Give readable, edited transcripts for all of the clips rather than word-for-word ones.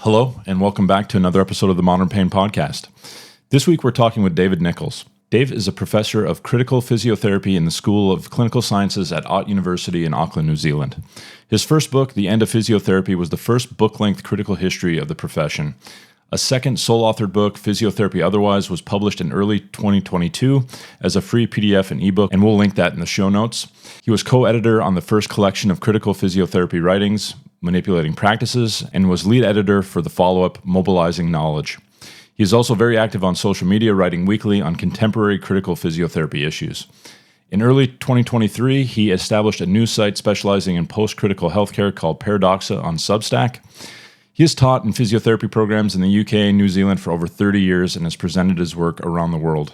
Hello, and welcome back to another episode of the Modern Pain Podcast. This week we're talking with David Nicholls. Dave is a professor of critical physiotherapy in the School of Clinical Sciences at Ott University in Auckland, New Zealand. His first book, The End of Physiotherapy, was the first book-length critical history of the profession. A second sole-authored book, Physiotherapy Otherwise, was published in early 2022 as a free PDF and ebook, and we'll link that in the show notes. He was co-editor on the first collection of critical physiotherapy writings, Manipulating Practices, and was lead editor for the follow-up, Mobilizing Knowledge. He is also very active on social media, writing weekly on contemporary critical physiotherapy issues. In early 2023, he established a news site specializing in post-critical healthcare called Paradoxa on Substack. He has taught in physiotherapy programs in the UK and New Zealand for over 30 years and has presented his work around the world.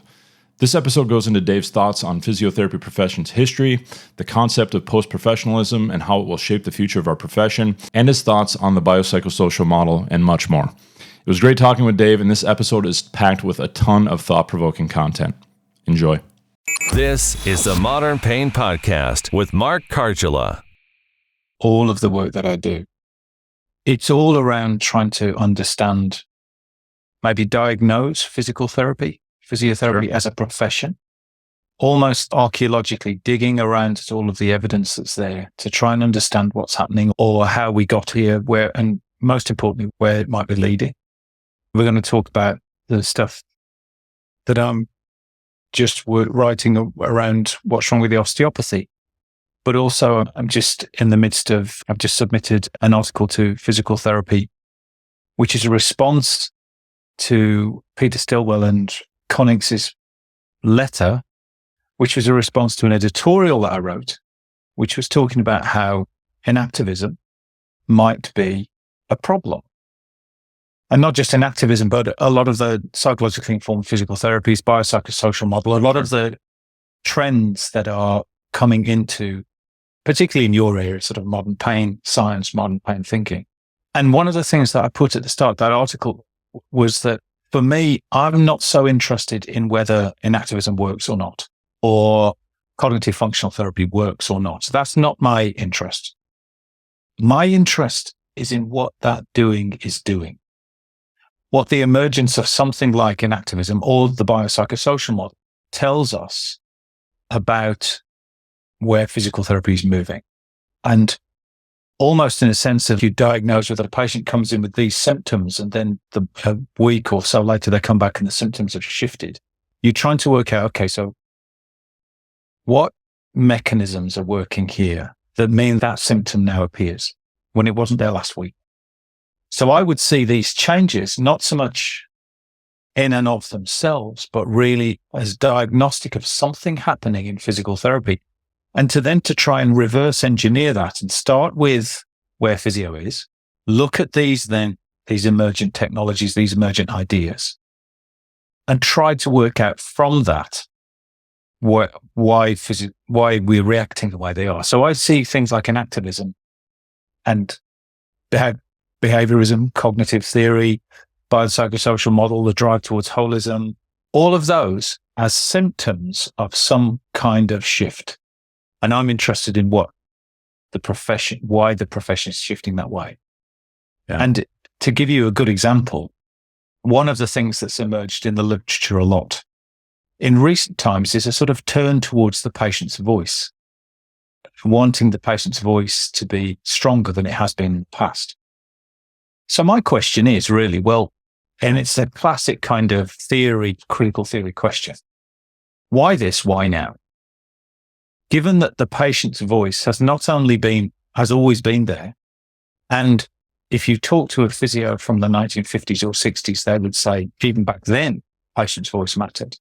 This episode goes into Dave's thoughts on physiotherapy profession's history, the concept of post-professionalism and how it will shape the future of our profession, and his thoughts on the biopsychosocial model, and much more. It was great talking with Dave, and this episode is packed with a ton of thought-provoking content. Enjoy. This is the Modern Pain Podcast with Mark Kargela. All of the work that I do, it's all around trying to understand, maybe diagnose physiotherapy as a profession, almost archaeologically digging around at all of the evidence that's there to try and understand what's happening or how we got here, where, and most importantly, where it might be leading. We're going to talk about the stuff that I'm just writing around what's wrong with the osteopathy. But also, I'm just in the midst of, I've just submitted an article to Physical Therapy, which is a response to Peter Stilwell and Konix's letter, which was a response to an editorial that I wrote, which was talking about how inactivism might be a problem. And not just inactivism, but a lot of the psychologically informed physical therapies, biopsychosocial model, a lot of the trends that are coming into, particularly in your area, sort of modern pain science, modern pain thinking. And one of the things that I put at the start of that article was that for me, I'm not so interested in whether inactivism works or not, or cognitive functional therapy works or not. That's not my interest. My interest is in what that doing is doing. What the emergence of something like inactivism or the biopsychosocial model tells us about where physical therapy is moving. And almost in a sense of you diagnose whether a patient comes in with these symptoms and then a week or so later they come back and the symptoms have shifted. You're trying to work out, okay, so what mechanisms are working here that mean that symptom now appears when it wasn't there last week? So I would see these changes not so much in and of themselves, but really as diagnostic of something happening in physical therapy. And to try and reverse engineer that and start with where physio is, look at these emergent technologies, these emergent ideas, and try to work out from that why we're reacting the way they are. So I see things like inactivism and behaviorism, cognitive theory, biopsychosocial model, the drive towards holism, all of those as symptoms of some kind of shift. And I'm interested in why the profession is shifting that way. Yeah. And to give you a good example, one of the things that's emerged in the literature a lot in recent times is a sort of turn towards the patient's voice, wanting the patient's voice to be stronger than it has been in the past. So my question is really, well, and it's a classic kind of critical theory question. Why this? Why now? Given that the patient's voice has always been there, and if you talk to a physio from the 1950s or 60s, they would say even back then, patient's voice mattered.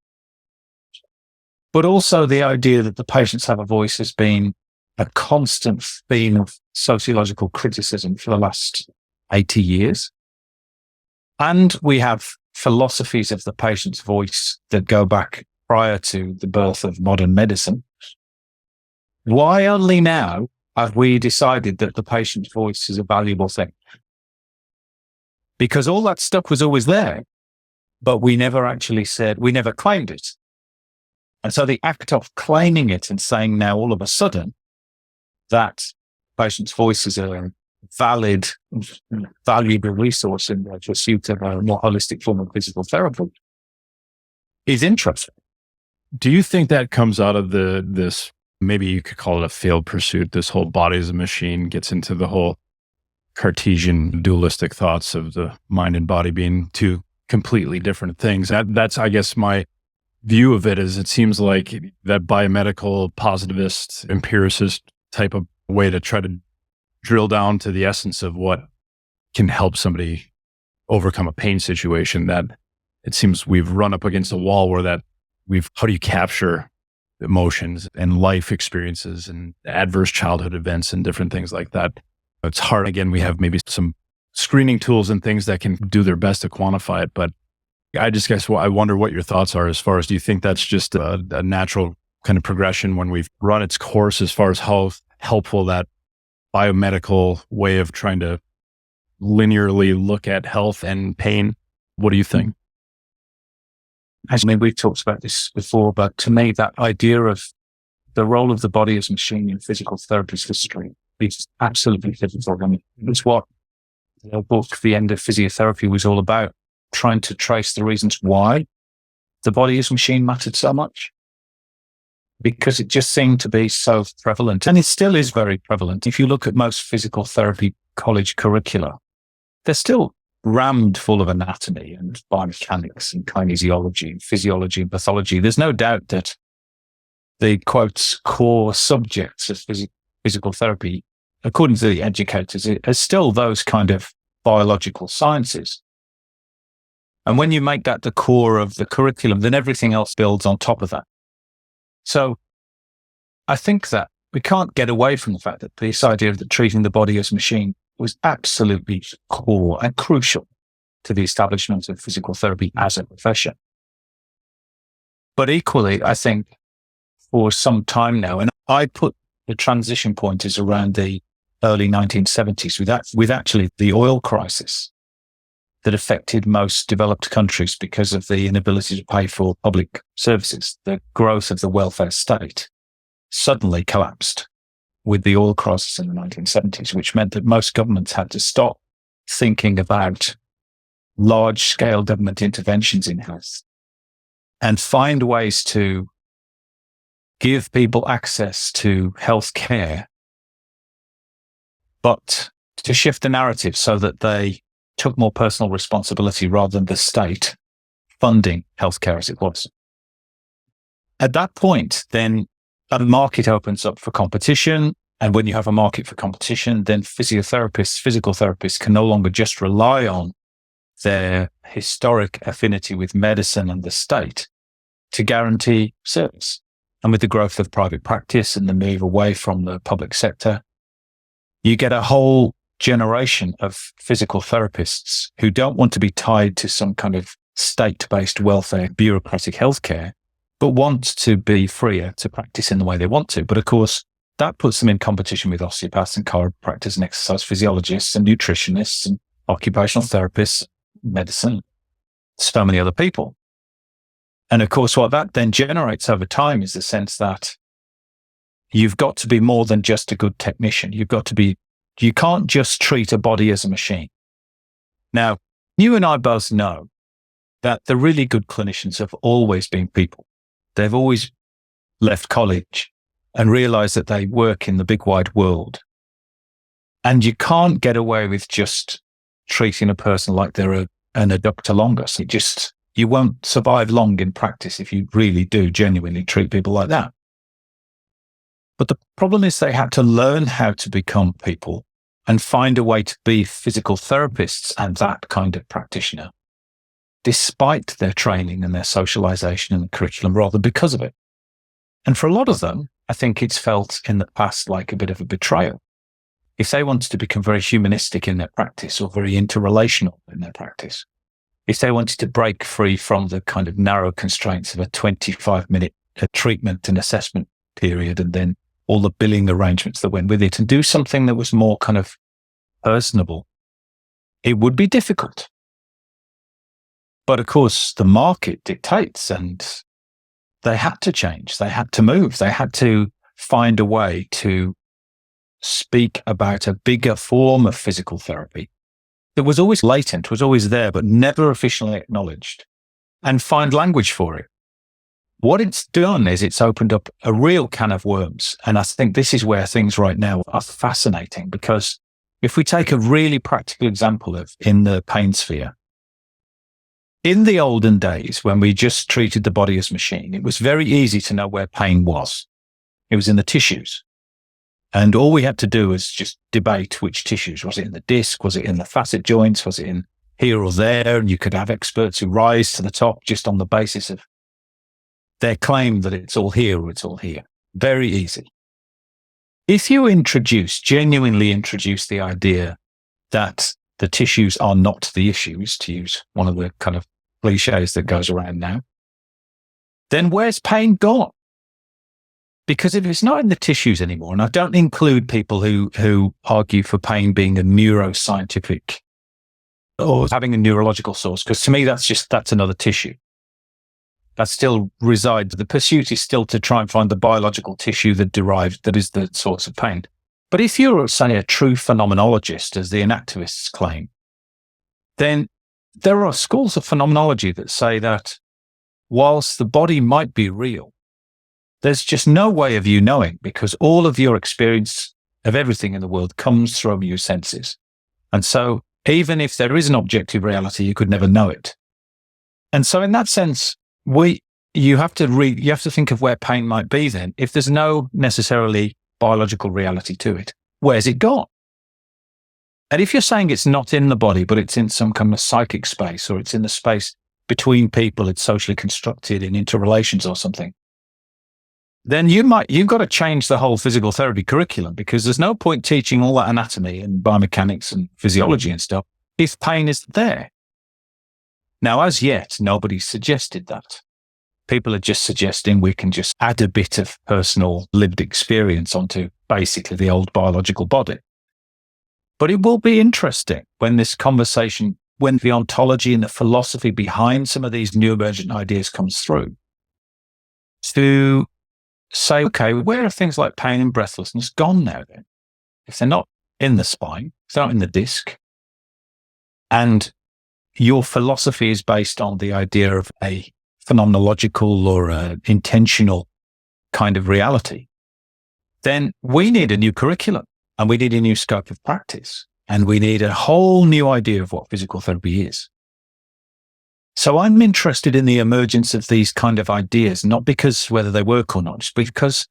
But also the idea that the patients have a voice has been a constant theme of sociological criticism for the last 80 years. And we have philosophies of the patient's voice that go back prior to the birth of modern medicine. Why only now have we decided that the patient's voice is a valuable thing? Because all that stuff was always there, but we never claimed it. And so the act of claiming it and saying now all of a sudden that patient's voice is a valid, valuable resource in the pursuit of a more holistic form of physical therapy is interesting. Do you think that comes out of this, maybe you could call it a failed pursuit, this whole body as a machine gets into the whole Cartesian dualistic thoughts of the mind and body being two completely different things? That's, I guess, my view of it is it seems like that biomedical, positivist, empiricist type of way to try to drill down to the essence of what can help somebody overcome a pain situation, that it seems we've run up against a wall where how do you capture emotions and life experiences and adverse childhood events and different things like that? It's hard. Again, we have maybe some screening tools and things that can do their best to quantify it. But I just guess I wonder what your thoughts are as far as, do you think that's just a natural kind of progression when we've run its course as far as how helpful that biomedical way of trying to linearly look at health and pain? What do you think? I mean, we've talked about this before, but to me, that idea of the role of the body as a machine in physical therapy's history is absolutely pivotal. I mean, it's what the book, The End of Physiotherapy, was all about, trying to trace the reasons why the body as a machine mattered so much. Because it just seemed to be so prevalent, and it still is very prevalent. If you look at most physical therapy college curricula, they're still rammed full of anatomy and biomechanics and kinesiology and physiology and pathology. There's no doubt that the, quotes, core subjects of physical therapy, according to the educators, are still those kind of biological sciences. And when you make that the core of the curriculum, then everything else builds on top of that. So I think that we can't get away from the fact that this idea of treating the body as a machine was absolutely core and crucial to the establishment of physical therapy as a profession. But equally, I think for some time now, and I put the transition point is around the early 1970s with actually the oil crisis that affected most developed countries because of the inability to pay for public services. The growth of the welfare state suddenly collapsed with the oil crisis in the 1970s, which meant that most governments had to stop thinking about large-scale government interventions in health and find ways to give people access to health care, but to shift the narrative so that they took more personal responsibility rather than the state funding healthcare as it was. At that point, then a market opens up for competition. And when you have a market for competition, then physical therapists can no longer just rely on their historic affinity with medicine and the state to guarantee service. And with the growth of private practice and the move away from the public sector, you get a whole generation of physical therapists who don't want to be tied to some kind of state-based welfare, bureaucratic healthcare, but want to be freer to practice in the way they want to. But of course, that puts them in competition with osteopaths and chiropractors and exercise physiologists and nutritionists and occupational therapists, medicine, so many other people. And of course, what that then generates over time is the sense that you've got to be more than just a good technician. You can't just treat a body as a machine. Now, you and I both know that the really good clinicians have always been people. They've always left college and realized that they work in the big wide world. And you can't get away with just treating a person like they're an adductor longus. You won't survive long in practice if you really do genuinely treat people like that. But the problem is they had to learn how to become people and find a way to be physical therapists and that kind of practitioner, despite their training and their socialization and the curriculum, rather because of it. And for a lot of them, I think it's felt in the past like a bit of a betrayal. If they wanted to become very humanistic in their practice or very interrelational in their practice, if they wanted to break free from the kind of narrow constraints of a 25-minute treatment and assessment period and then all the billing arrangements that went with it and do something that was more kind of personable, it would be difficult. But of course, the market dictates and they had to change. They had to move. They had to find a way to speak about a bigger form of physical therapy that was always latent, was always there, but never officially acknowledged, and find language for it. What it's done is it's opened up a real can of worms. And I think this is where things right now are fascinating, because if we take a really practical example of in the pain sphere, in the olden days, when we just treated the body as machine, it was very easy to know where pain was. It was in the tissues. And all we had to do was just debate which tissues. Was it in the disc? Was it in the facet joints? Was it in here or there? And you could have experts who rise to the top just on the basis of their claim that it's all here or it's all here. Very easy. If you genuinely introduce the idea that the tissues are not the issues, to use one of the kind of cliches that goes around now, then where's pain gone? Because if it's not in the tissues anymore, and I don't include people who argue for pain being a neuroscientific or having a neurological source, because to me, that's another tissue. That still resides. The pursuit is still to try and find the biological tissue that is the source of pain. But if you're, say, a true phenomenologist, as the inactivists claim, then there are schools of phenomenology that say that whilst the body might be real, there's just no way of you knowing, because all of your experience of everything in the world comes from your senses. And so even if there is an objective reality, you could never know it. And so in that sense, you have to think of where pain might be then. If there's no necessarily biological reality to it, where's it gone? And if you're saying it's not in the body, but it's in some kind of psychic space, or it's in the space between people, it's socially constructed in interrelations or something, then you've got to change the whole physical therapy curriculum, because there's no point teaching all that anatomy and biomechanics and physiology and stuff if pain is there. Now, as yet, nobody's suggested that. People are just suggesting we can just add a bit of personal lived experience onto basically the old biological body. But it will be interesting when this conversation, when the ontology and the philosophy behind some of these new emergent ideas comes through, to say, okay, where are things like pain and breathlessness gone now then? If they're not in the spine, if they're not in the disc, and your philosophy is based on the idea of a phenomenological or an intentional kind of reality, then we need a new curriculum, and we need a new scope of practice, and we need a whole new idea of what physical therapy is. So I'm interested in the emergence of these kind of ideas, not because whether they work or not, just because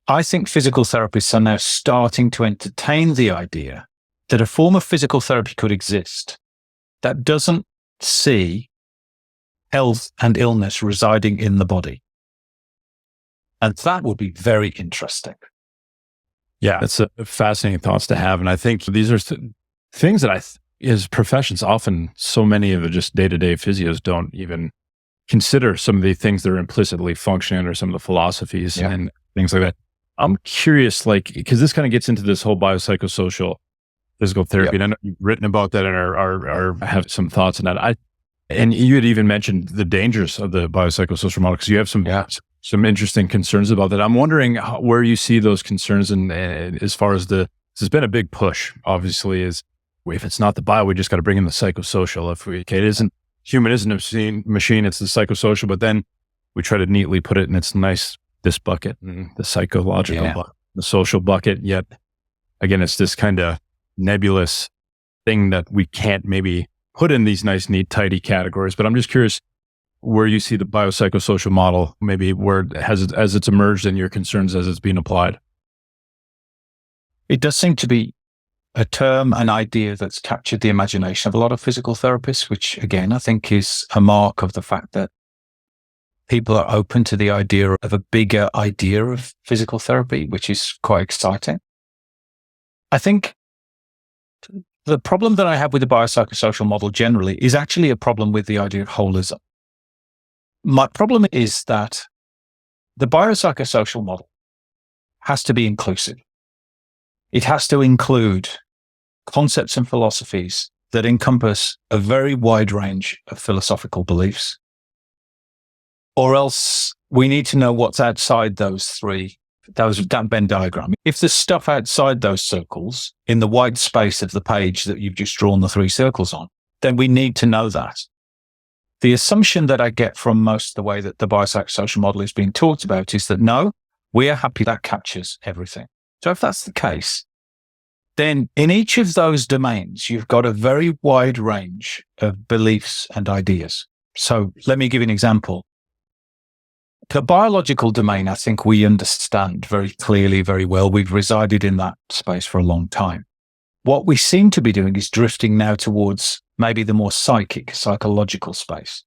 I think physical therapists are now starting to entertain the idea that a form of physical therapy could exist that doesn't see health and illness residing in the body. And that would be very interesting. Yeah, that's a fascinating thoughts to have. And I think these are things that as professions, often so many of the just day-to-day physios don't even consider some of the things that are implicitly functioning under some of the philosophies and things like that. I'm curious, because this kind of gets into this whole biopsychosocial physical therapy. And I know you've written about that and I have some thoughts on that. And you had even mentioned the dangers of the biopsychosocial model, because you have some interesting concerns about that. I'm wondering where you see those concerns, and as far as this has been a big push, obviously, is if it's not the bio, we just got to bring in the psychosocial. Human isn't a machine, it's the psychosocial, but then we try to neatly put it in its this bucket, and the psychological bucket, the social bucket. Yet again, it's this kind of nebulous thing that we can't maybe put in these nice, neat, tidy categories. But I'm just curious where you see the biopsychosocial model, maybe where as it's emerged, and your concerns as it's being applied. It does seem to be a term, an idea that's captured the imagination of a lot of physical therapists, which again, I think is a mark of the fact that people are open to the idea of a bigger idea of physical therapy, which is quite exciting. I think the problem that I have with the biopsychosocial model generally is actually a problem with the idea of holism. My problem is that the biopsychosocial model has to be inclusive. It has to include concepts and philosophies that encompass a very wide range of philosophical beliefs, or else we need to know what's outside those three that Venn diagram. If there's stuff outside those circles in the white space of the page that you've just drawn the 3 circles on, then we need to know that. The assumption that I get from most of the way that the biopsychosocial model is being talked about is that no, we are happy that captures everything. So if that's the case, then in each of those domains, you've got a very wide range of beliefs and ideas. So let me give you an example. The biological domain, I think we understand very clearly, very well. We've resided in that space for a long time. What we seem to be doing is drifting now towards maybe the more psychological space.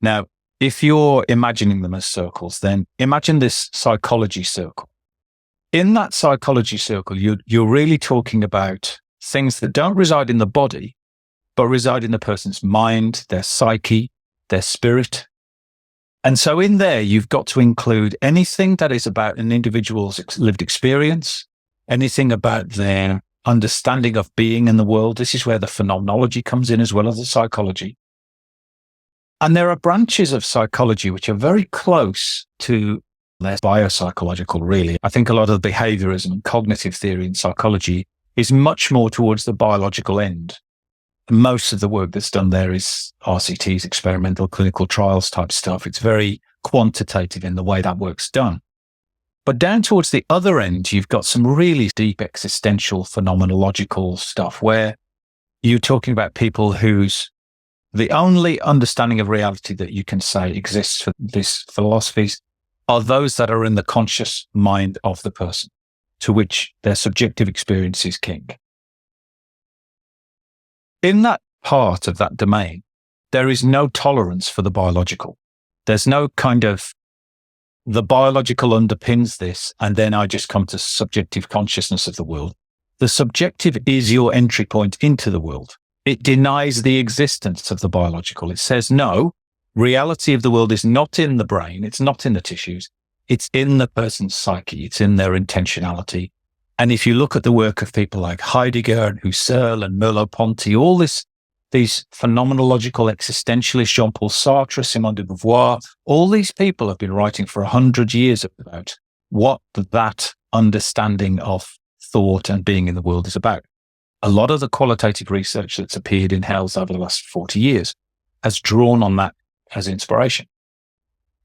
Now, if you're imagining them as circles, then imagine this psychology circle. In that psychology circle, you're really talking about things that don't reside in the body, but reside in the person's mind, their psyche, their spirit. And so in there, you've got to include anything that is about an individual's lived experience, anything about their understanding of being in the world. This is where the phenomenology comes in as well as the psychology. And there are branches of psychology which are very close to less biopsychological, really. I think a lot of the behaviorism and cognitive theory in psychology is much more towards the biological end. Most of the work that's done there is RCTs, experimental clinical trials type stuff. It's very quantitative in the way that work's done. But down towards the other end, you've got some really deep existential phenomenological stuff where you're talking about people whose the only understanding of reality that you can say exists for these philosophies are those that are in the conscious mind of the person, to which their subjective experience is king. In that part of that domain, there is no tolerance for the biological. There's no kind of, the biological underpins this, and then I just come to subjective consciousness of the world. The subjective is your entry point into the world. It denies the existence of the biological. It says, no, reality of the world is not in the brain. It's not in the tissues. It's in the person's psyche. It's in their intentionality. And if you look at the work of people like Heidegger and Husserl and Merleau-Ponty, all these phenomenological existentialists, Jean-Paul Sartre, Simone de Beauvoir, all these people have been writing for 100 years about what that understanding of thought and being in the world is about. A lot of the qualitative research that's appeared in Health over the last 40 years has drawn on that as inspiration.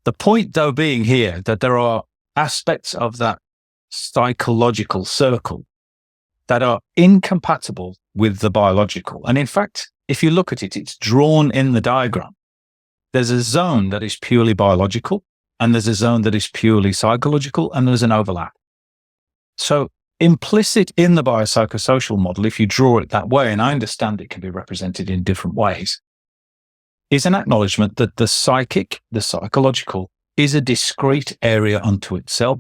The point, though, being here that there are aspects of that psychological circle that are incompatible with the biological. And in fact, if you look at it, it's drawn in the diagram. There's a zone that is purely biological, and there's a zone that is purely psychological, and there's an overlap. So implicit in the biopsychosocial model, if you draw it that way, and I understand it can be represented in different ways, is an acknowledgement that the psychic, the psychological, is a discrete area unto itself.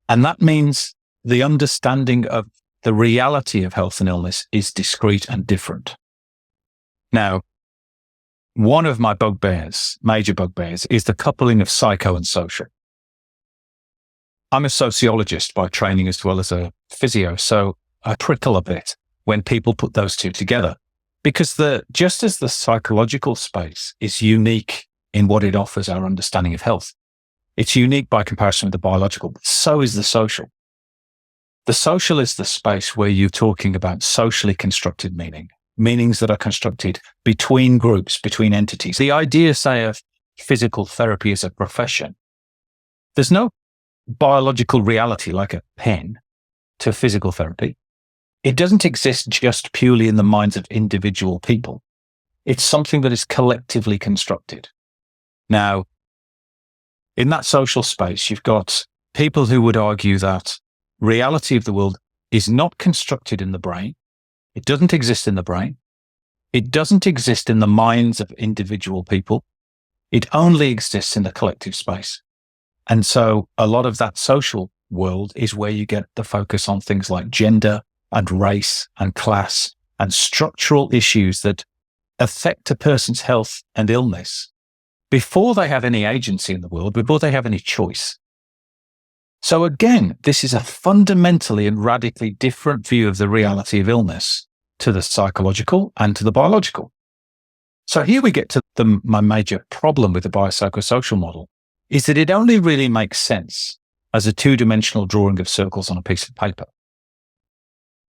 And that means the understanding of the reality of health and illness is discrete and different. Now, one of my bugbears, major bugbears, is the coupling of psycho and social. I'm a sociologist by training as well as a physio, so I prickle a bit when people put those two together, because just as the psychological space is unique in what it offers our understanding of health, it's unique by comparison with the biological, but so is the social. The social is the space where you're talking about socially constructed meanings that are constructed between groups, between entities. The idea, say, of physical therapy as a profession, there's no biological reality like a pen to physical therapy. It doesn't exist just purely in the minds of individual people. It's something that is collectively constructed. Now, in that social space, you've got people who would argue that reality of the world is not constructed in the brain. It doesn't exist in the brain. It doesn't exist in the minds of individual people. It only exists in the collective space. And so a lot of that social world is where you get the focus on things like gender and race and class and structural issues that affect a person's health and illness before they have any agency in the world, before they have any choice. So again, this is a fundamentally and radically different view of the reality of illness to the psychological and to the biological. So here we get to my major problem with the biopsychosocial model is that it only really makes sense as a two-dimensional drawing of circles on a piece of paper.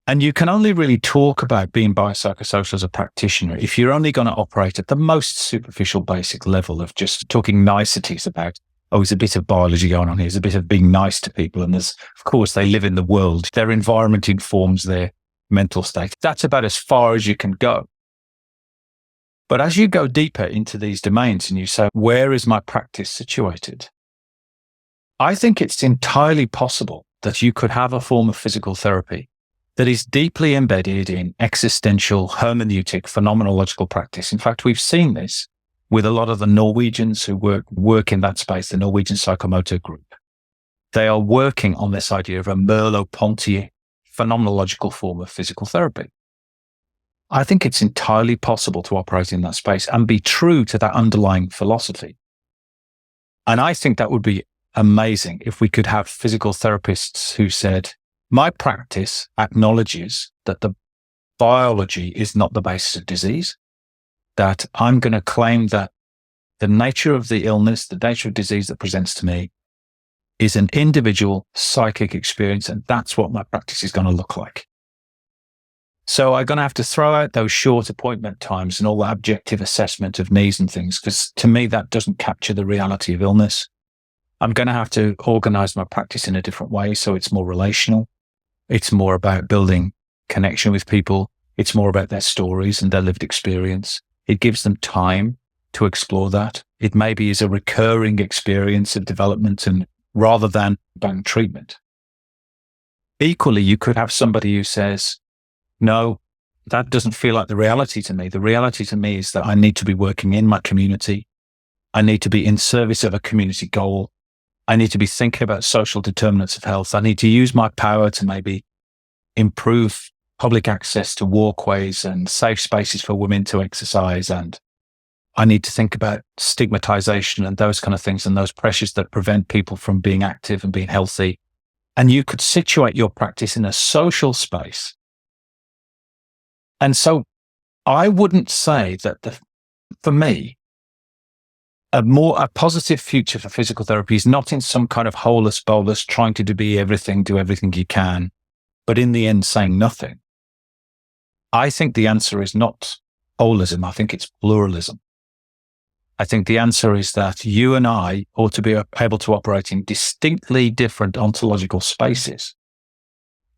And you can only really talk about being biopsychosocial as a practitioner if you're only going to operate at the most superficial, basic level of just talking niceties about, oh, there's a bit of biology going on here. There's a bit of being nice to people. And there's, of course, they live in the world. Their environment informs their mental state. That's about as far as you can go. But as you go deeper into these domains and you say, where is my practice situated? I think it's entirely possible that you could have a form of physical therapy that is deeply embedded in existential, hermeneutic, phenomenological practice. In fact, we've seen this with a lot of the Norwegians who work in that space, the Norwegian Psychomotor Group. They are working on this idea of a Merleau-Ponty phenomenological form of physical therapy. I think it's entirely possible to operate in that space and be true to that underlying philosophy. And I think that would be amazing if we could have physical therapists who said, my practice acknowledges that the biology is not the basis of disease, that I'm going to claim that the nature of the illness, the nature of disease that presents to me is an individual psychic experience, and that's what my practice is going to look like. So I'm going to have to throw out those short appointment times and all the objective assessment of needs and things, because to me, that doesn't capture the reality of illness. I'm going to have to organize my practice in a different way so it's more relational. It's more about building connection with people. It's more about their stories and their lived experience. It gives them time to explore that. It maybe is a recurring experience of development and rather than bang treatment. Equally, you could have somebody who says, no, that doesn't feel like the reality to me. The reality to me is that I need to be working in my community. I need to be in service of a community goal. I need to be thinking about social determinants of health. I need to use my power to maybe improve public access to walkways and safe spaces for women to exercise. And I need to think about stigmatization and those kind of things and those pressures that prevent people from being active and being healthy. And you could situate your practice in a social space. And so I wouldn't say that for me, a positive future for physical therapy is not in some kind of holus bolus trying to be everything, do everything you can, but in the end saying nothing. I think the answer is not holism. I think it's pluralism. I think the answer is that you and I ought to be able to operate in distinctly different ontological spaces,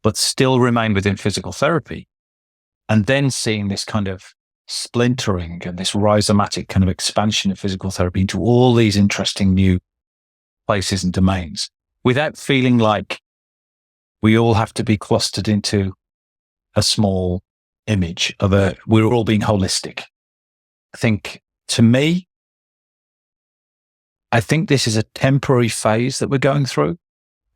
but still remain within physical therapy. And then seeing this kind of splintering and this rhizomatic kind of expansion of physical therapy into all these interesting new places and domains without feeling like we all have to be clustered into a small image of we're all being holistic. I think to me, I think this is a temporary phase that we're going through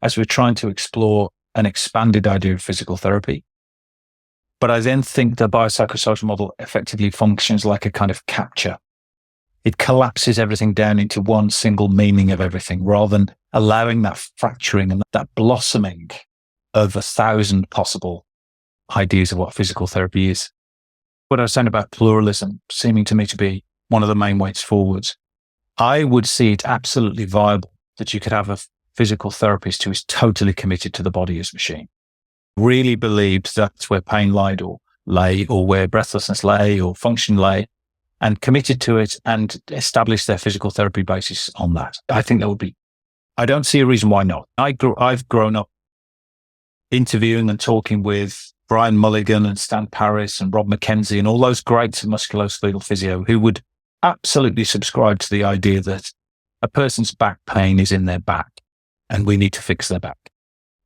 as we're trying to explore an expanded idea of physical therapy. But I then think the biopsychosocial model effectively functions like a kind of capture. It collapses everything down into one single meaning of everything rather than allowing that fracturing and that blossoming of 1,000 possible ideas of what physical therapy is. What I was saying about pluralism seeming to me to be one of the main ways forwards. I would see it absolutely viable that you could have a physical therapist who is totally committed to the body as machine. Really believes that's where pain lay or where breathlessness lay or function lay and committed to it and establish their physical therapy basis on that. I think that would be, I don't see a reason why not. I've grown up interviewing and talking with Brian Mulligan and Stan Paris and Rob McKenzie and all those great musculoskeletal physio who would absolutely subscribe to the idea that a person's back pain is in their back and we need to fix their back.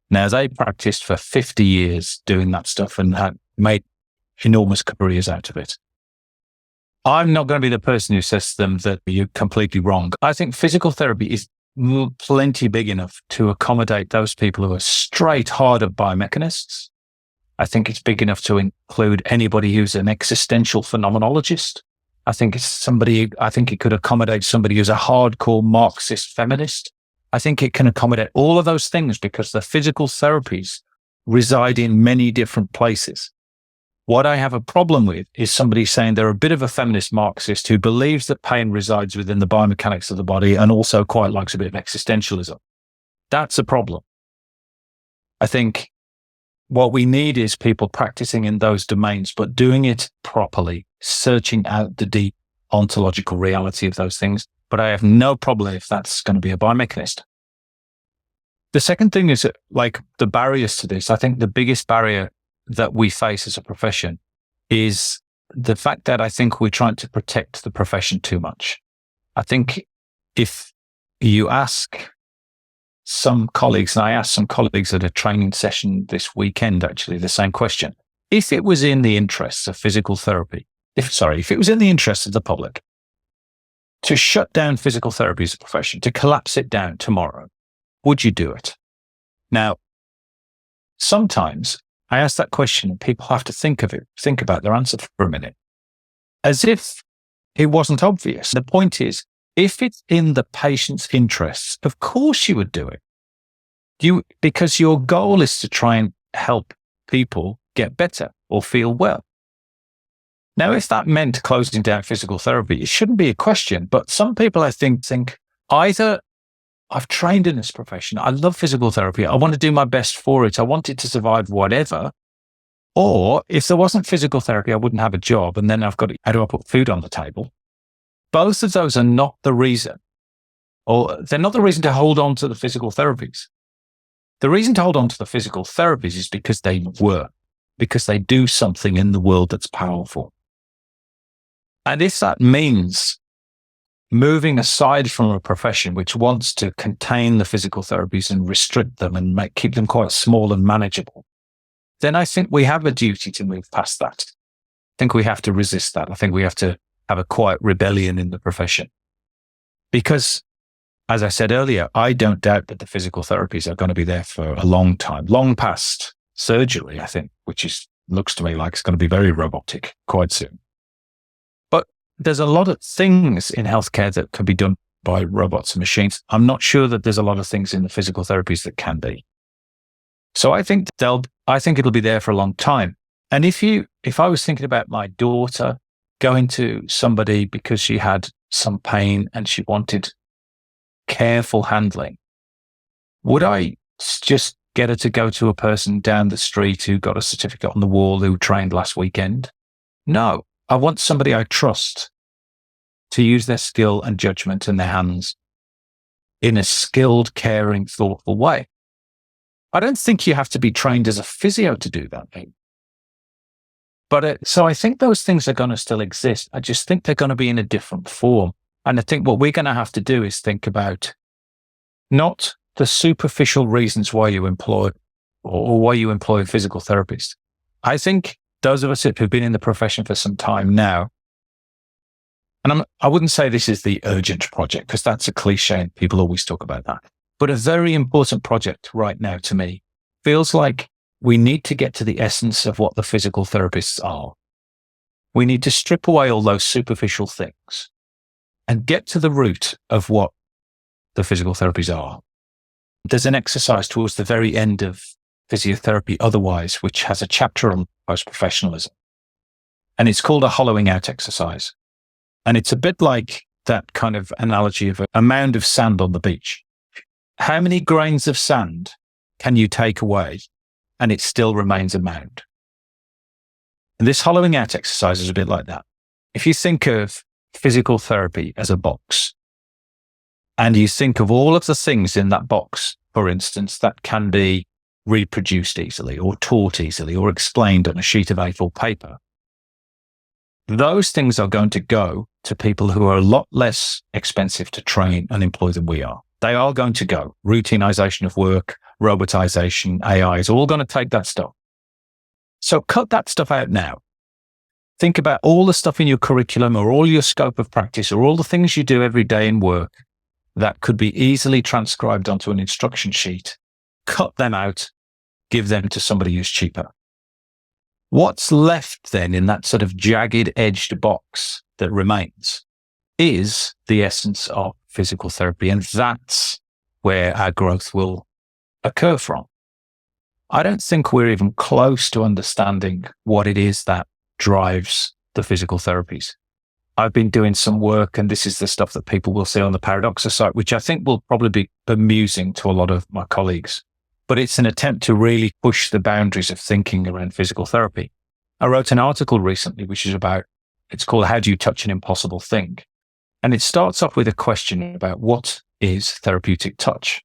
Now, they practiced for 50 years doing that stuff and had made enormous careers out of it. I'm not going to be the person who says to them that you're completely wrong. I think physical therapy is plenty big enough to accommodate those people who are straight hard biomechanists. I think it's big enough to include anybody who's an existential phenomenologist. I think it could accommodate somebody who's a hardcore Marxist feminist. I think it can accommodate all of those things because the physical therapies reside in many different places. What I have a problem with is somebody saying they're a bit of a feminist Marxist who believes that pain resides within the biomechanics of the body and also quite likes a bit of existentialism. That's a problem. I think what we need is people practicing in those domains, but doing it properly, searching out the deep ontological reality of those things. But I have no problem if that's going to be a biomechanist. The second thing is like the barriers to this. I think the biggest barrier that we face as a profession is the fact that I think we're trying to protect the profession too much. I think if you ask some colleagues, and I asked some colleagues at a training session this weekend, actually, the same question. If it was in the interests of physical therapy, if it was in the interests of the public to shut down physical therapy as a profession, to collapse it down tomorrow, would you do it? Now, sometimes I ask that question and people have to think about their answer for a minute, as if it wasn't obvious. The point is, if it's in the patient's interests, of course you would do it. Because your goal is to try and help people get better or feel well. Now, if that meant closing down physical therapy, it shouldn't be a question. But some people, I think either I've trained in this profession, I love physical therapy, I want to do my best for it, I want it to survive whatever. Or if there wasn't physical therapy, I wouldn't have a job. And then how do I put food on the table? Both of those are not the reason, or they're not the reason to hold on to the physical therapies. The reason to hold on to the physical therapies is because they work, because they do something in the world that's powerful. And if that means moving aside from a profession which wants to contain the physical therapies and restrict them and keep them quite small and manageable, then I think we have a duty to move past that. I think we have to resist that. I think we have to have a quiet rebellion in the profession. Because, as I said earlier, I don't doubt that the physical therapies are going to be there for a long time, long past surgery, I think, which looks to me like it's going to be very robotic quite soon. But there's a lot of things in healthcare that can be done by robots and machines. I'm not sure that there's a lot of things in the physical therapies that can be. So I think it'll be there for a long time. And if I was thinking about my daughter going to somebody because she had some pain and she wanted careful handling, would I just get her to go to a person down the street who got a certificate on the wall who trained last weekend? No, I want somebody I trust to use their skill and judgment in their hands in a skilled, caring, thoughtful way. I don't think you have to be trained as a physio to do that, mate. But so I think those things are going to still exist. I just think they're going to be in a different form. And I think what we're going to have to do is think about not the superficial reasons why you employ or why you employ physical therapists. I think those of us who've been in the profession for some time now, and I wouldn't say this is the urgent project because that's a cliche and people always talk about that. But a very important project right now to me feels like we need to get to the essence of what the physical therapists are. We need to strip away all those superficial things and get to the root of what the physical therapies are. There's an exercise towards the very end of Physiotherapy Otherwise, which has a chapter on post-professionalism. And it's called a hollowing out exercise. And it's a bit like that kind of analogy of a mound of sand on the beach. How many grains of sand can you take away and it still remains a mound? And this hollowing out exercise is a bit like that. If you think of physical therapy as a box, and you think of all of the things in that box, for instance, that can be reproduced easily or taught easily or explained on a sheet of A4 paper, those things are going to go to people who are a lot less expensive to train and employ than we are. They are going to go. Routinization of work, robotization, AI is all going to take that stuff. So cut that stuff out now. Think about all the stuff in your curriculum or all your scope of practice or all the things you do every day in work that could be easily transcribed onto an instruction sheet. Cut them out, give them to somebody who's cheaper. What's left then in that sort of jagged edged box that remains is the essence of physical therapy. And that's where our growth will occur from. I don't think we're even close to understanding what it is that drives the physical therapies. I've been doing some work, and this is the stuff that people will see on the Paradoxa site, which I think will probably be bemusing to a lot of my colleagues. But it's an attempt to really push the boundaries of thinking around physical therapy. I wrote an article recently, which is it's called How Do You Touch an Impossible Thing? And it starts off with a question about what is therapeutic touch?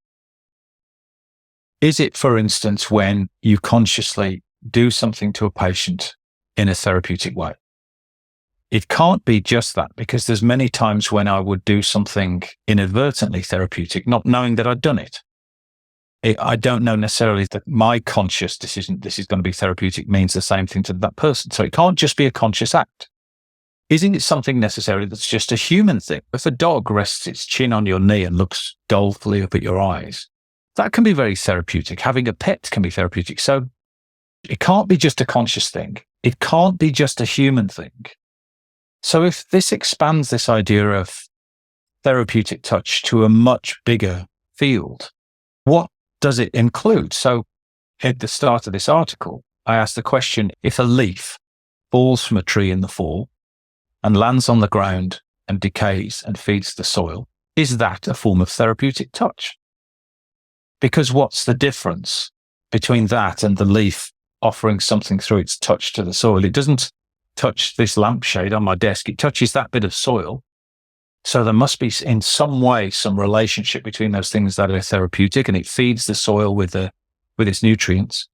Is it, for instance, when you consciously do something to a patient in a therapeutic way? It can't be just that, because there's many times when I would do something inadvertently therapeutic, not knowing that I'd done it. I don't know necessarily that my conscious decision, this is going to be therapeutic, means the same thing to that person. So it can't just be a conscious act. Isn't it something necessarily that's just a human thing? If a dog rests its chin on your knee and looks dolefully up at your eyes, that can be very therapeutic. Having a pet can be therapeutic. So it can't be just a conscious thing. It can't be just a human thing. So if this expands this idea of therapeutic touch to a much bigger field, what does it include? So at the start of this article, I asked the question, if a leaf falls from a tree in the fall and lands on the ground and decays and feeds the soil, is that a form of therapeutic touch? Because what's the difference between that and the leaf offering something through its touch to the soil? It doesn't touch this lampshade on my desk. It touches that bit of soil. So there must be in some way some relationship between those things that are therapeutic, and it feeds the soil with its nutrients.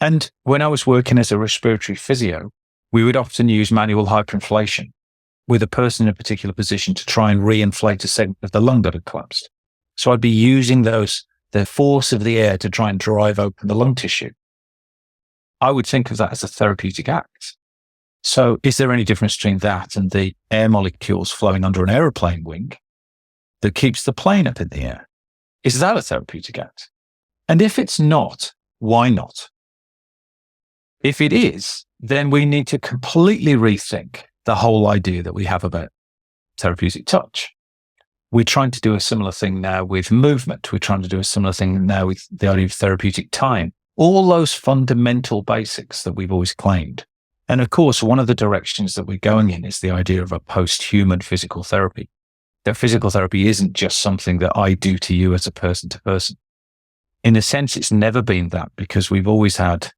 And when I was working as a respiratory physio, we would often use manual hyperinflation with a person in a particular position to try and re-inflate a segment of the lung that had collapsed. So I'd be using the force of the air to try and drive open the lung tissue. I would think of that as a therapeutic act. So is there any difference between that and the air molecules flowing under an aeroplane wing that keeps the plane up in the air? Is that a therapeutic act? And if it's not, why not? If it is, then we need to completely rethink the whole idea that we have about therapeutic touch. We're trying to do a similar thing now with movement. We're trying to do a similar thing now with the idea of therapeutic time. All those fundamental basics that we've always claimed. And of course, one of the directions that we're going in is the idea of a post-human physical therapy. That physical therapy isn't just something that I do to you as a person to person. In a sense, it's never been that, because we've always had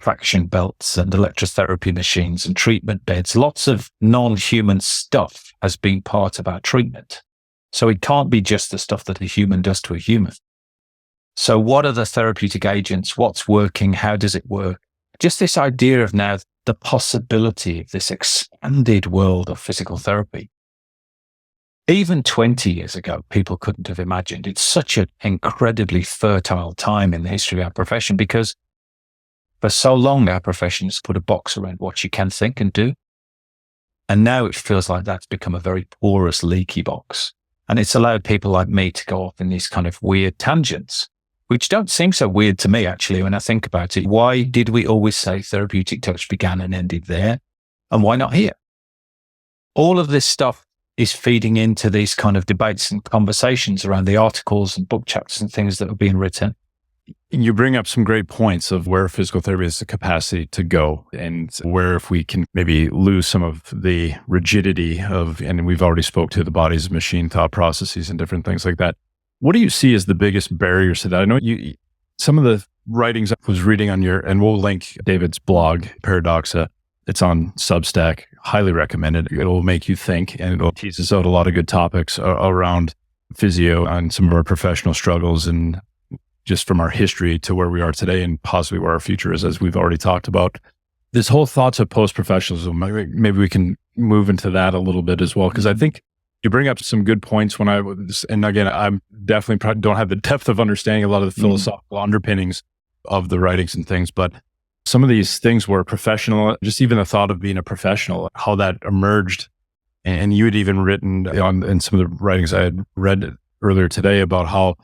traction belts and electrotherapy machines and treatment beds. Lots of non-human stuff has been part of our treatment. So it can't be just the stuff that a human does to a human. So what are the therapeutic agents? What's working? How does it work? Just this idea of now the possibility of this expanded world of physical therapy. Even 20 years ago, people couldn't have imagined. It's such an incredibly fertile time in the history of our profession, because for so long, our profession has put a box around what you can think and do. And now it feels like that's become a very porous, leaky box. And it's allowed people like me to go off in these kind of weird tangents, which don't seem so weird to me, actually, when I think about it. Why did we always say therapeutic touch began and ended there? And why not here? All of this stuff is feeding into these kind of debates and conversations around the articles and book chapters and things that are being written. You bring up some great points of where physical therapy has the capacity to go, and where if we can maybe lose some of the rigidity of, and we've already spoke to the body's machine thought processes and different things like that. What do you see as the biggest barriers to that? I know some of the writings I was reading on and we'll link David's blog, Paradoxa. It's on Substack. Highly recommended. It'll make you think, and it'll tease us out a lot of good topics around physio and some of our professional struggles, and just from our history to where we are today and possibly where our future is, as we've already talked about. This whole thoughts of post-professionalism, maybe we can move into that a little bit as well, because I think you bring up some good points and again, I'm definitely don't have the depth of understanding a lot of the philosophical underpinnings of the writings and things, but some of these things were professional, just even the thought of being a professional, how that emerged. And you had even written in some of the writings I had read earlier today about how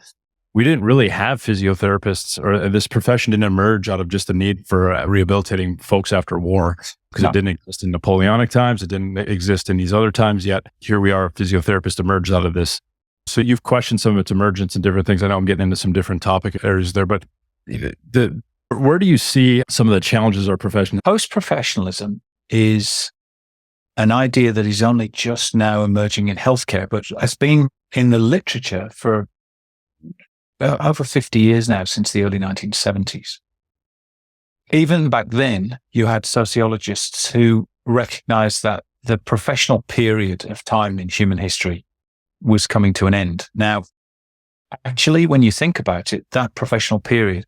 we didn't really have physiotherapists, or this profession didn't emerge out of just the need for rehabilitating folks after war, because it didn't exist in Napoleonic times. It didn't exist in these other times yet. Here we are, physiotherapists emerged out of this. So you've questioned some of its emergence and different things. I know I'm getting into some different topic areas there, but where do you see some of the challenges of our profession? Post-professionalism is an idea that is only just now emerging in healthcare, but has been in the literature for over 50 years now, since the early 1970s. Even back then, you had sociologists who recognized that the professional period of time in human history was coming to an end. Now, actually, when you think about it, that professional period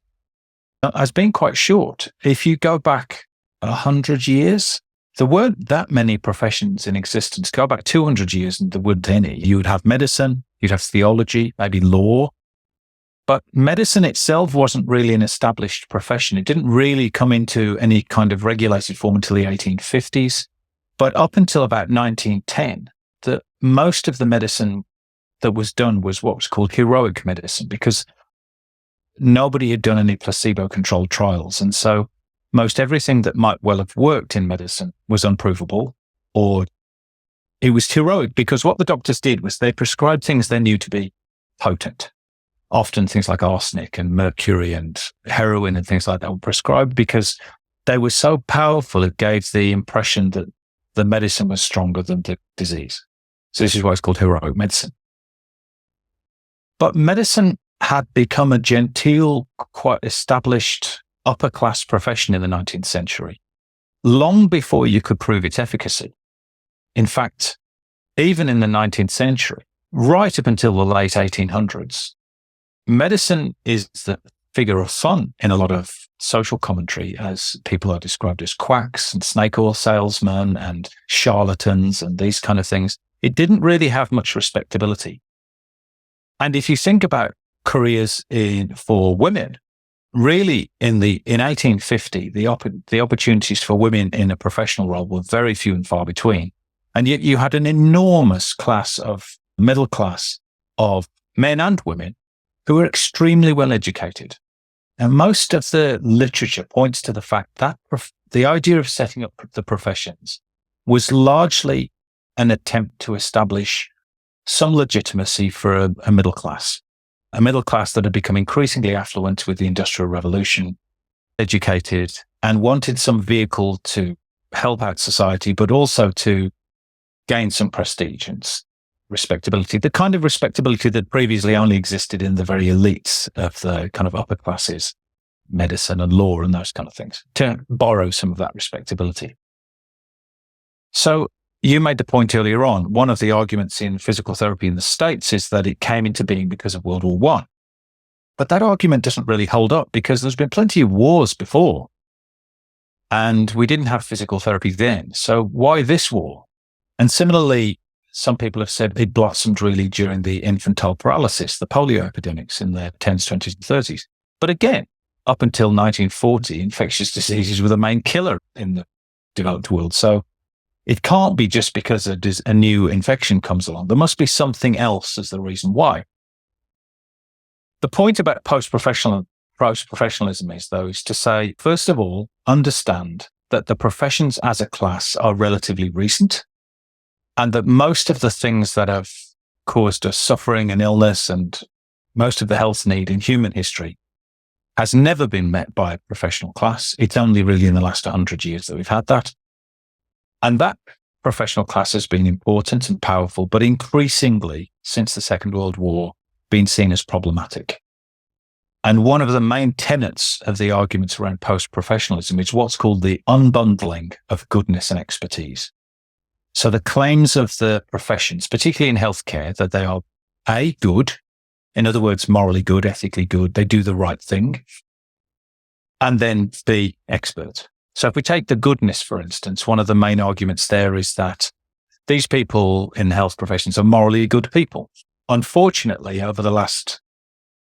has been quite short. If you go back 100 years, there weren't that many professions in existence. Go back 200 years and there weren't any. You would have medicine, you'd have theology, maybe law. But medicine itself wasn't really an established profession. It didn't really come into any kind of regulated form until the 1850s. But up until about 1910, most of the medicine that was done was what was called heroic medicine, because nobody had done any placebo-controlled trials. And so most everything that might well have worked in medicine was unprovable, or it was heroic, because what the doctors did was they prescribed things they knew to be potent. Often things like arsenic and mercury and heroin and things like that were prescribed because they were so powerful, it gave the impression that the medicine was stronger than the disease. So this is why it's called heroic medicine. But medicine had become a genteel, quite established upper-class profession in the 19th century, long before you could prove its efficacy. In fact, even in the 19th century, right up until the late 1800s, medicine is the figure of fun in a lot of social commentary, as people are described as quacks and snake oil salesmen and charlatans and these kind of things. It didn't really have much respectability. And if you think about careers for women, really in 1850, the opportunities for women in a professional role were very few and far between. And yet you had an enormous class of middle class of men and women who were extremely well educated. And most of the literature points to the fact that the idea of setting up the professions was largely an attempt to establish some legitimacy for a middle class that had become increasingly affluent with the Industrial Revolution, educated, and wanted some vehicle to help out society, but also to gain some prestige and respectability, the kind of respectability that previously only existed in the very elites of the kind of upper classes, medicine and law and those kind of things, to borrow some of that respectability. So you made the point earlier on, one of the arguments in physical therapy in the States is that it came into being because of World War I. But that argument doesn't really hold up, because there's been plenty of wars before, and we didn't have physical therapy then. So why this war? And similarly, some people have said it blossomed really during the infantile paralysis, the polio epidemics in the 10s, 20s, and 30s. But again, up until 1940, infectious diseases were the main killer in the developed world. So it can't be just because a new infection comes along. There must be something else as the reason why. The point about post-professionalism is to say, first of all, understand that the professions as a class are relatively recent, and that most of the things that have caused us suffering and illness and most of the health need in human history has never been met by a professional class. It's only really in the last 100 years that we've had that. And that professional class has been important and powerful, but increasingly, since the Second World War, been seen as problematic. And one of the main tenets of the arguments around post-professionalism is what's called the unbundling of goodness and expertise. So the claims of the professions, particularly in healthcare, that they are A, good, in other words, morally good, ethically good, they do the right thing, and then B, expert. So if we take the goodness, for instance, one of the main arguments there is that these people in health professions are morally good people. Unfortunately,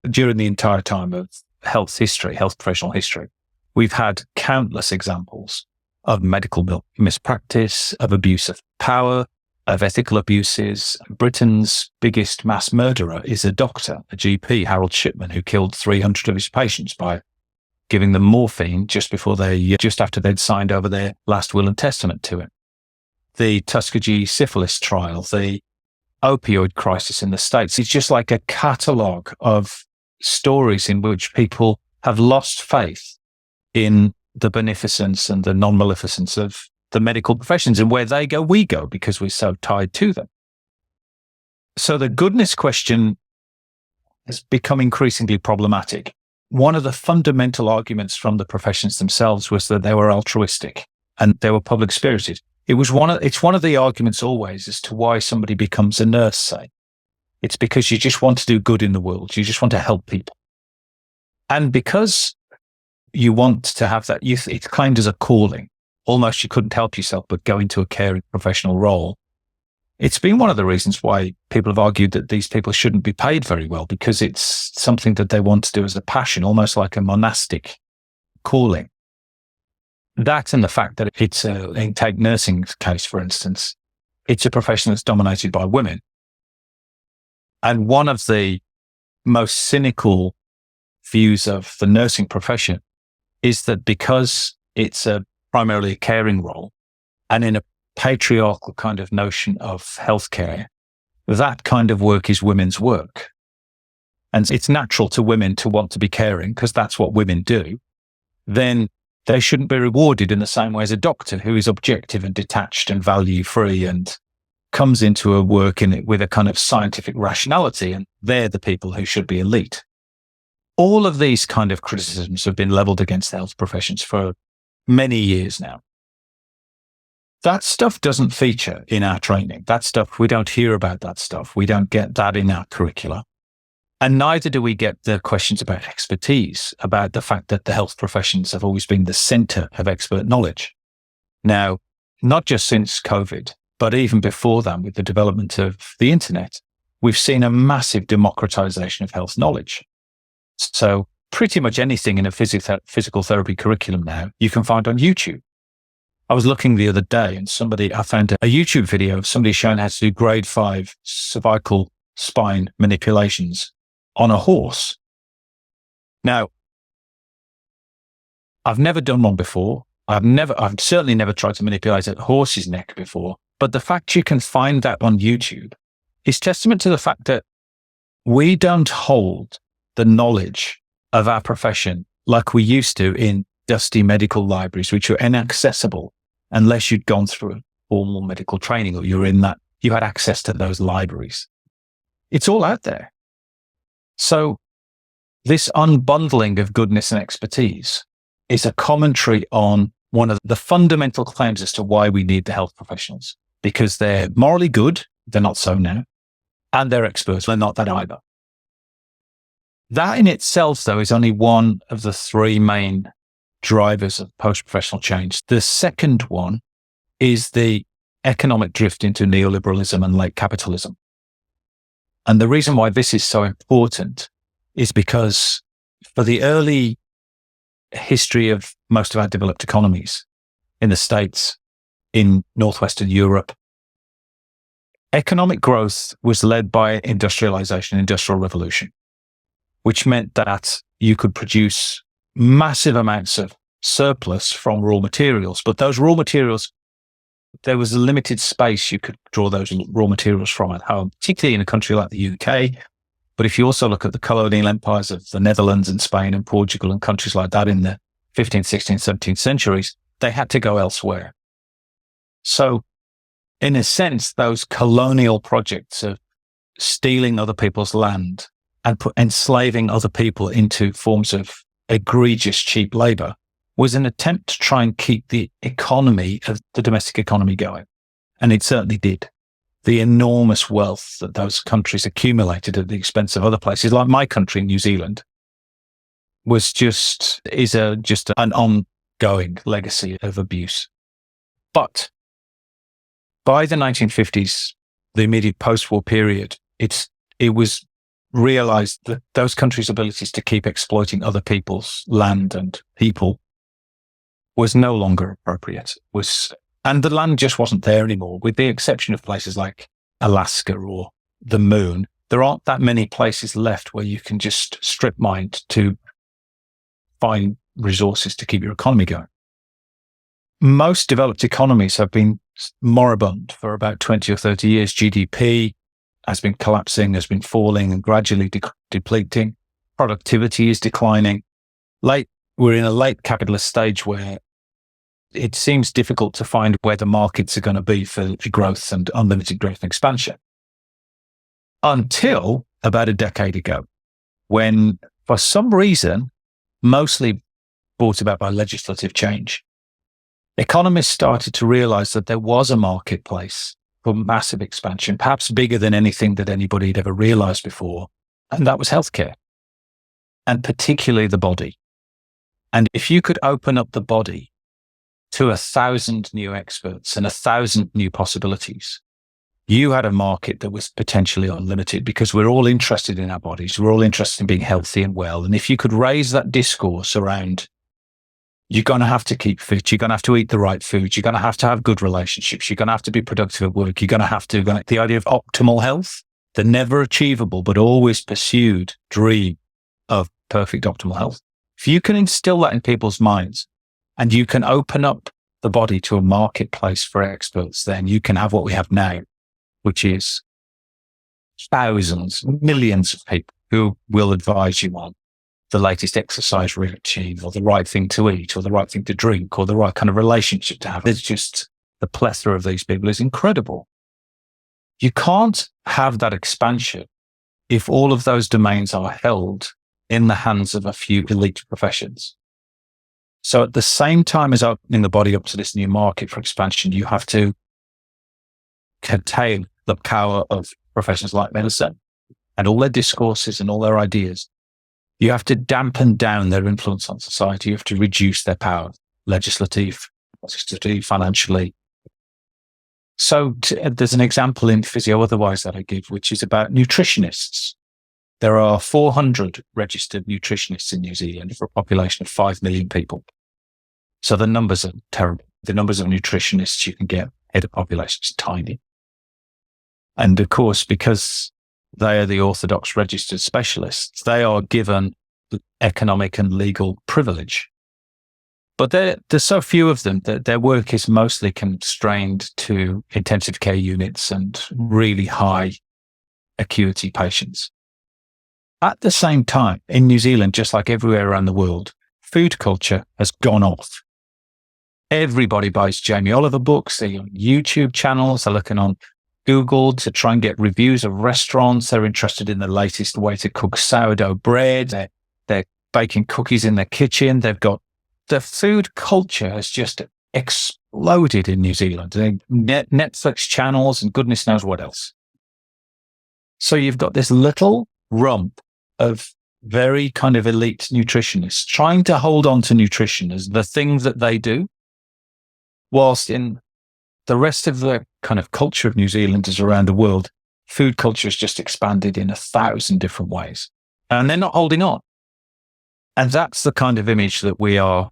during the entire time of health professional history, we've had countless examples of medical mispractice, of abuse of power, of ethical abuses. Britain's biggest mass murderer is a doctor, a GP, Harold Shipman, who killed 300 of his patients by giving them morphine just after they'd signed over their last will and testament to him. The Tuskegee syphilis trial, the opioid crisis in the States, it's just like a catalogue of stories in which people have lost faith in the beneficence and the non-maleficence of the medical professions, and where they go, we go, because we're so tied to them. So the goodness question has become increasingly problematic. One of the fundamental arguments from the professions themselves was that they were altruistic and they were public spirited. It's one of the arguments always as to why somebody becomes a nurse, say. It's because you just want to do good in the world. You just want to help people. And because you want to have that, it's claimed as a calling. Almost you couldn't help yourself but go into a caring professional role. It's been one of the reasons why people have argued that these people shouldn't be paid very well, because it's something that they want to do as a passion, almost like a monastic calling. That and the fact that take nursing's case, for instance, it's a profession that's dominated by women. And one of the most cynical views of the nursing profession is that because it's primarily a caring role, and in a patriarchal kind of notion of healthcare, that kind of work is women's work. And it's natural to women to want to be caring because that's what women do. Then they shouldn't be rewarded in the same way as a doctor who is objective and detached and value free and comes into a work in it with a kind of scientific rationality, and they're the people who should be elite. All of these kind of criticisms have been leveled against the health professions for many years now. That stuff doesn't feature in our training. That stuff, we don't hear about that stuff. We don't get that in our curricula. And neither do we get the questions about expertise, about the fact that the health professions have always been the center of expert knowledge. Now, not just since COVID, but even before that, with the development of the internet, we've seen a massive democratization of health knowledge. So pretty much anything in a physical therapy curriculum now, you can find on YouTube. I was looking the other day and I found a YouTube video of somebody showing how to do grade 5 cervical spine manipulations on a horse. Now, I've never done one before. I've certainly never tried to manipulate a horse's neck before. But the fact you can find that on YouTube is testament to the fact that we don't hold the knowledge of our profession like we used to in dusty medical libraries, which were inaccessible unless you'd gone through a formal medical training or you had access to those libraries. It's all out there. So this unbundling of goodness and expertise is a commentary on one of the fundamental claims as to why we need the health professionals, because they're morally good. They're not so now. And they're experts. They're not that either. That in itself, though, is only one of the three main drivers of post-professional change. The second one is the economic drift into neoliberalism and late capitalism. And the reason why this is so important is because for the early history of most of our developed economies in the States, in Northwestern Europe, economic growth was led by industrialization, industrial revolution, which meant that you could produce massive amounts of surplus from raw materials. But those raw materials, there was a limited space you could draw those raw materials from at home, particularly in a country like the UK. But if you also look at the colonial empires of the Netherlands and Spain and Portugal and countries like that in the 15th, 16th, 17th centuries, they had to go elsewhere. So in a sense, those colonial projects of stealing other people's land and enslaving other people into forms of egregious cheap labor was an attempt to try and keep the economy of the domestic economy going. And it certainly did. The enormous wealth that those countries accumulated at the expense of other places, like my country, New Zealand, was just an ongoing legacy of abuse. But by the 1950s, the immediate post-war period, it was realized that those countries' abilities to keep exploiting other people's land and people was no longer appropriate. And the land just wasn't there anymore, with the exception of places like Alaska or the moon. There aren't that many places left where you can just strip mine to find resources to keep your economy going. Most developed economies have been moribund for about 20 or 30 years. GDP has been collapsing, has been falling and gradually depleting. Productivity is declining. We're in a late capitalist stage where it seems difficult to find where the markets are going to be for growth and unlimited growth and expansion. Until about a decade ago, when for some reason, mostly brought about by legislative change, economists started to realize that there was a marketplace for massive expansion, perhaps bigger than anything that anybody had ever realized before. And that was healthcare, and particularly the body. And if you could open up the body to 1,000 new experts and 1,000 new possibilities, you had a market that was potentially unlimited, because we're all interested in our bodies. We're all interested in being healthy and well. And if you could raise that discourse around, you're going to have to keep fit, you're going to have to eat the right food, you're going to have good relationships, you're going to have to be productive at work, you're going to have to, the idea of optimal health, the never achievable but always pursued dream of perfect optimal health. If you can instill that in people's minds, and you can open up the body to a marketplace for experts, then you can have what we have now, which is thousands, millions of people who will advise you on the latest exercise routine, or the right thing to eat, or the right thing to drink, or the right kind of relationship to have. It's just, the plethora of these people is incredible. You can't have that expansion if all of those domains are held in the hands of a few elite professions. So at the same time as opening the body up to this new market for expansion, you have to contain the power of professions like medicine and all their discourses and all their ideas. You have to dampen down their influence on society. You have to reduce their power, legislative, financially. So there's an example in Physio Otherwise that I give, which is about nutritionists. There are 400 registered nutritionists in New Zealand for a population of 5 million people. So the numbers are terrible. The numbers of nutritionists you can get head of population is tiny. And of course, because they are the orthodox registered specialists, they are given economic and legal privilege. But there's so few of them that their work is mostly constrained to intensive care units and really high acuity patients. At the same time, in New Zealand, just like everywhere around the world, food culture has gone off. Everybody buys Jamie Oliver books. They're on YouTube channels. They're looking on Google to try and get reviews of restaurants. They're interested in the latest way to cook sourdough bread. They're baking cookies in their kitchen. The food culture has just exploded in New Zealand. Netflix channels and goodness knows what else. So you've got this little rump of very kind of elite nutritionists trying to hold on to nutrition as the thing that they do, whilst in the rest of the kind of culture of New Zealanders around the world, food culture has just expanded in 1,000 different ways. And they're not holding on. And that's the kind of image that we are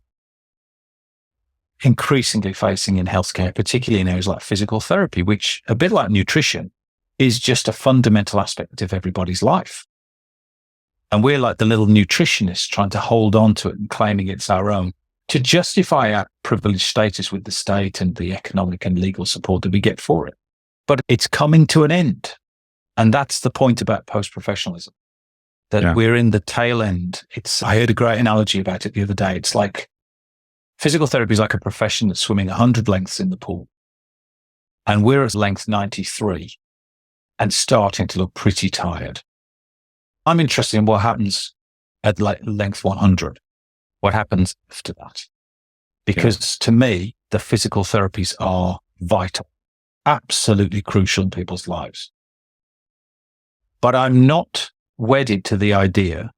increasingly facing in healthcare, particularly in areas like physical therapy, which, a bit like nutrition, is just a fundamental aspect of everybody's life. And we're like the little nutritionists trying to hold on to it and claiming it's our own to justify our privileged status with the state and the economic and legal support that we get for it. But it's coming to an end. And that's the point about post-professionalism, that we're in the tail end. I heard a great analogy about it the other day. It's like physical therapy is like a profession that's swimming 100 lengths in the pool. And we're at length 93 and starting to look pretty tired. I'm interested in what happens at length 100. What happens after that? Because to me, the physical therapies are vital, absolutely crucial in people's lives. But I'm not wedded to the idea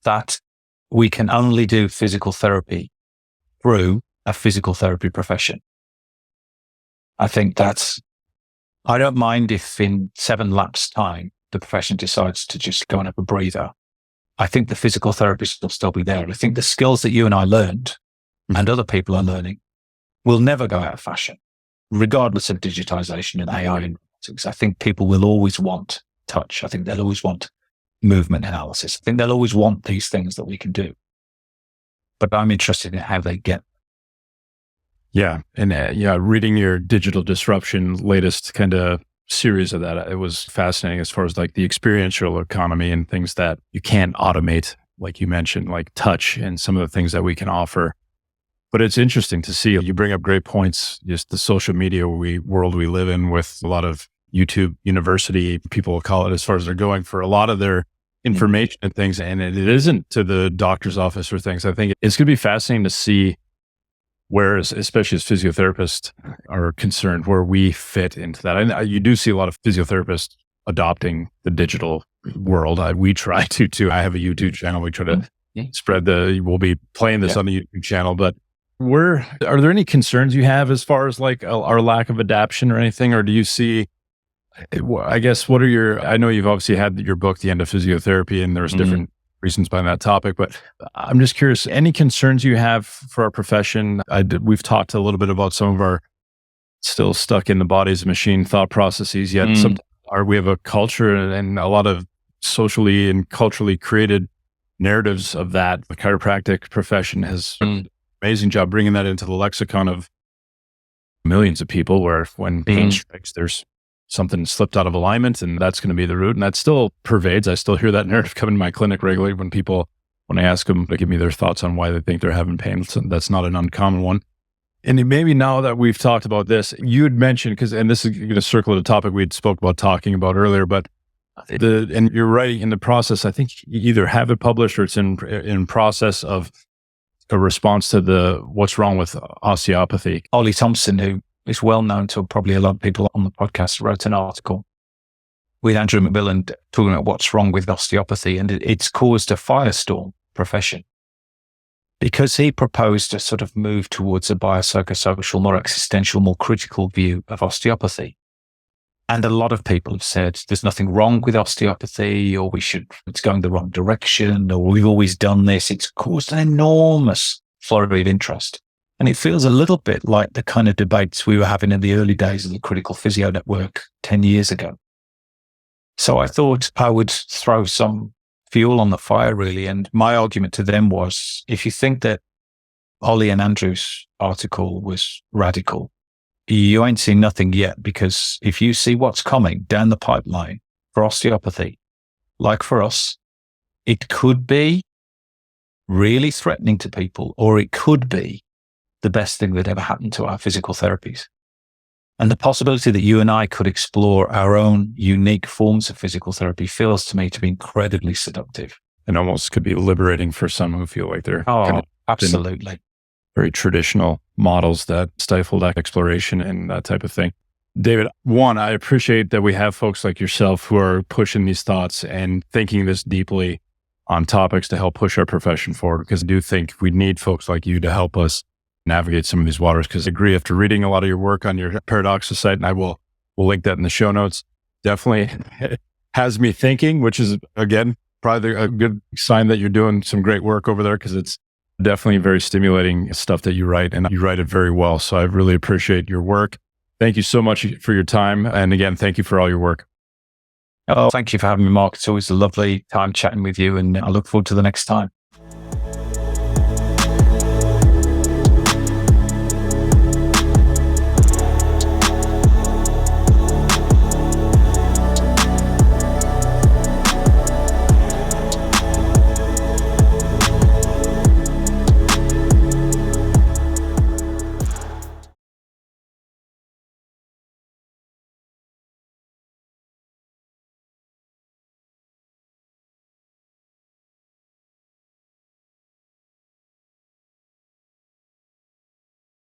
that we can only do physical therapy through a physical therapy profession. I think I don't mind if in 7 laps' time, the profession decides to just go and have a breather. I think the physical therapists will still be there. I think the skills that you and I learned and other people are learning will never go out of fashion, regardless of digitization and AI and robotics. I think people will always want touch. I think they'll always want movement analysis. I think they'll always want these things that we can do. But I'm interested in how they get. Yeah. And reading your digital disruption latest kind of series of that, it was fascinating as far as like the experiential economy and things that you can't automate, like you mentioned, like touch and some of the things that we can offer. But it's interesting to see. You bring up great points, just the social media world we live in with a lot of YouTube university, people will call it, as far as they're going for a lot of their information and things. And it isn't to the doctor's office or things. I think it's going to be fascinating to see where, especially as physiotherapists are concerned, where we fit into that. And you do see a lot of physiotherapists adopting the digital world. We try to too. I have a YouTube channel. We try to spread we'll be playing this on the YouTube channel, but are there any concerns you have as far as like our lack of adaption or anything? Or do you see, I guess, I know you've obviously had your book, The End of Physiotherapy, and there's different reasons behind that topic, but I'm just curious, any concerns you have for our profession? We've talked a little bit about some of our still stuck in the body's machine thought processes, yet we have a culture and a lot of socially and culturally created narratives of that. The chiropractic profession has done an amazing job bringing that into the lexicon of millions of people, where when pain strikes, there's something slipped out of alignment, and that's going to be the root. And that still pervades. I still hear that narrative come in my clinic regularly when I ask them to give me their thoughts on why they think they're having pain. So that's not an uncommon one. And maybe now that we've talked about this, you had mentioned, and this is going to circle the topic we had spoke about talking about earlier, but and you're right, in the process, I think you either have it published or it's in process of a response to what's wrong with osteopathy. Ollie Thompson, who is well known to probably a lot of people on the podcast, wrote an article with Andrew McMillan talking about what's wrong with osteopathy, and it's caused a firestorm profession because he proposed a sort of move towards a biopsychosocial, more existential, more critical view of osteopathy. And a lot of people have said there's nothing wrong with osteopathy, or it's going the wrong direction, or we've always done this. It's caused an enormous flurry of interest. And it feels a little bit like the kind of debates we were having in the early days of the Critical Physio Network 10 years ago. So I thought I would throw some fuel on the fire, really. And my argument to them was, if you think that Ollie and Andrew's article was radical, you ain't seen nothing yet, because if you see what's coming down the pipeline for osteopathy, like for us, it could be really threatening to people, or it could be the best thing that ever happened to our physical therapies. And the possibility that you and I could explore our own unique forms of physical therapy feels to me to be incredibly seductive. And almost could be liberating for some who feel like they're absolutely very traditional models that stifle that exploration and that type of thing. David, one, I appreciate that we have folks like yourself who are pushing these thoughts and thinking this deeply on topics to help push our profession forward, because I do think we need folks like you to help us navigate some of these waters. Because I agree, after reading a lot of your work on your Paradoxa site, and we'll link that in the show notes, definitely has me thinking, which is, again, probably a good sign that you're doing some great work over there, because it's definitely very stimulating stuff that you write, and you write it very well. So I really appreciate your work. Thank you so much for your time. And again, thank you for all your work. Oh, thank you for having me, Mark. It's always a lovely time chatting with you, and I look forward to the next time.